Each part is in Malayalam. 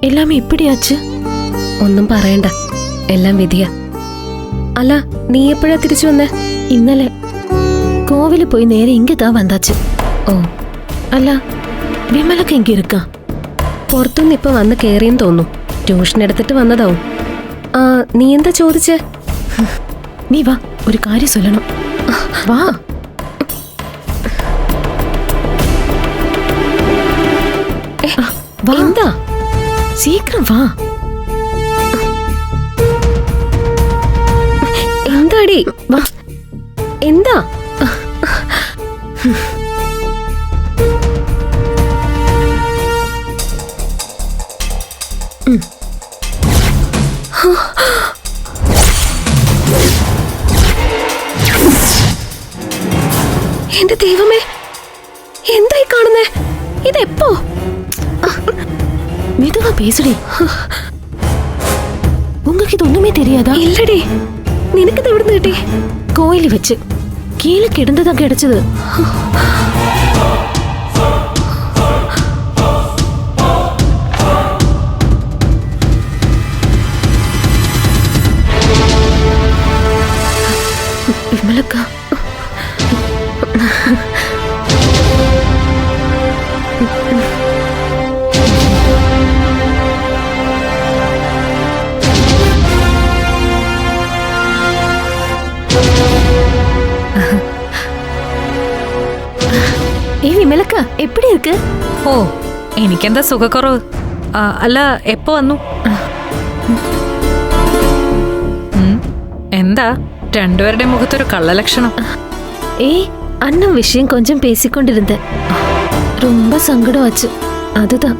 எல்லாமே இப்படியாச்சு? ഒന്നും പറയണ്ട, എല്ലാം വിധിയാ. അല്ല, നീ എപ്പോഴാ തിരിച്ചു വന്നേ? ഇന്നലെ കോവില് പോയി നേരെ ഇങ്ങതാ വന്നാച്ച്. ഓ, അല്ല വിമലൊക്കെ എങ്ക ഇരിക്കാ? പുറത്തുനിന്ന് ഇപ്പൊ വന്ന് കേറിയെന്ന് തോന്നുന്നു. ട്യൂഷൻ എടുത്തിട്ട് വന്നതാവും. ആ, നീ എന്താ ചോദിച്ചേ? നീ വാ, ഒരു കാര്യം ചൊല്ലണം. വാ. എന്താ? സീക്രം വാ. എന്താടി? വാ. എന്താ? എന്റെ ദൈവമേ, എന്തായി കാണുന്നേ? ഇതെപ്പോ? மெதுவா பேசுடி. உங்களுக்கு இது ஒண்ணுமே தெரியாதா? ഇല്ലടി, നിനക്കിത് എവിടുന്ന് കിട്ടി? கோயில வச்சு கீழே கிடந்ததா கிடைச்சது. விமலக்கா, വിമലക്ക എപ്പിടി ഇருக்கு? ഓ, എനിക്കെന്താ സുഖക്കുറവ്. അല്ല, എപ്പോ വന്നു? എന്താ രണ്ടുപേരുടെ മുഖത്തൊരു കള്ളലക്ഷണം? ஏய், அண்ணன் விஷயம் கொஞ்சம் பேசிக்கொண்டிருந்தேன். ரொம்ப சங்கடம் ஆச்சு, அதுதான்.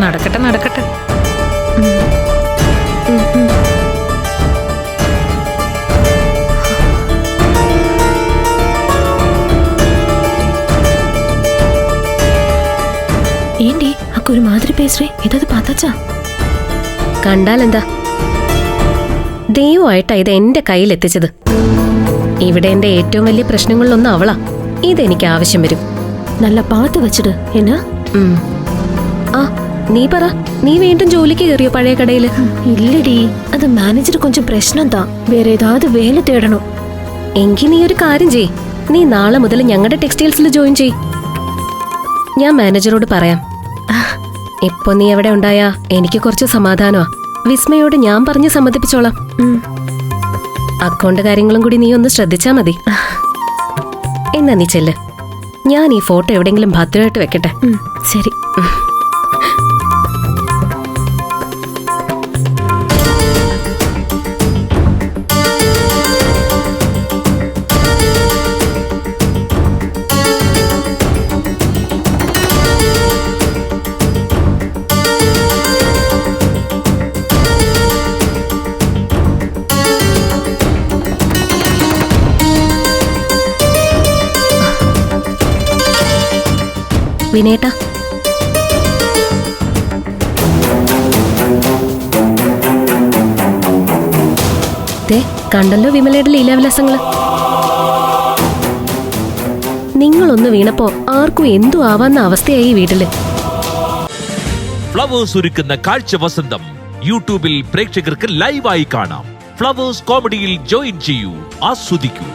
നടക്കട്ടെ നടക്കട്ടെ. ஏண்டி அக்க ஒரு மாதிரி பேசுறே? ஏதாவது பார்த்தாச்சா? കണ്ടാലെന്താ? ദൈവമായിട്ടാ ഇത് എന്റെ കയ്യിലെത്തിച്ചത്. ഇവിടെ എന്റെ ഏറ്റവും വലിയ പ്രശ്നങ്ങളിലൊന്നും അവളാ. ഇതെനിക്ക് ആവശ്യം വരും. നല്ല പാത്ത് വെച്ചിട്. എന്നാ? ആ, നീ പറ, നീ വീണ്ടും ജോലിക്ക് കയറിയോ പഴയ കടയില്? ഇല്ലടി, അത് മാനേജർ കൊഞ്ചം പ്രശ്നം താ. വേറെ ഏതാவது വേല തേടണം. എങ്കിൽ നീ ഒരു കാര്യം ചെയ്, നീ നാളെ മുതൽ ഞങ്ങളുടെ ടെക്സ്റ്റൈൽസിൽ ജോയിൻ ചെയ്. ഞാൻ മാനേജറോട് പറയാം. ഇപ്പൊ നീ എവിടെ ഉണ്ടായാ എനിക്ക് കുറച്ച് സമാധാനമാ. വിസ്മയോട് ഞാൻ പറഞ്ഞ് സമ്മതിപ്പിച്ചോളാം. അക്കൗണ്ട് കാര്യങ്ങളും കൂടി നീ ഒന്ന് ശ്രദ്ധിച്ചാ മതി. എന്നാ നീ ചെല്ല്, ഞാൻ ഈ ഫോട്ടോ എവിടെയെങ്കിലും ഭദ്രമായിട്ട് വെക്കട്ടെ. ശരി. വിനേട്ടാ, കണ്ടല്ലോ വിമലയുടെ ലീലാവിലാസങ്ങള്. നിങ്ങളൊന്ന് വീണപ്പോ ആർക്കും എന്തു ആവാന്ന അവസ്ഥയായി വീട്ടില്. ഫ്ലവേഴ്സ് ഒരുക്കുന്ന കാഴ്ച വസന്തം യൂട്യൂബിൽ പ്രേക്ഷകർക്ക് ലൈവായി കാണാം. ഫ്ലവേഴ്സ് കോമഡിയിൽ ജോയിൻ ചെയ്യൂ, ആസ്വദിക്കൂ.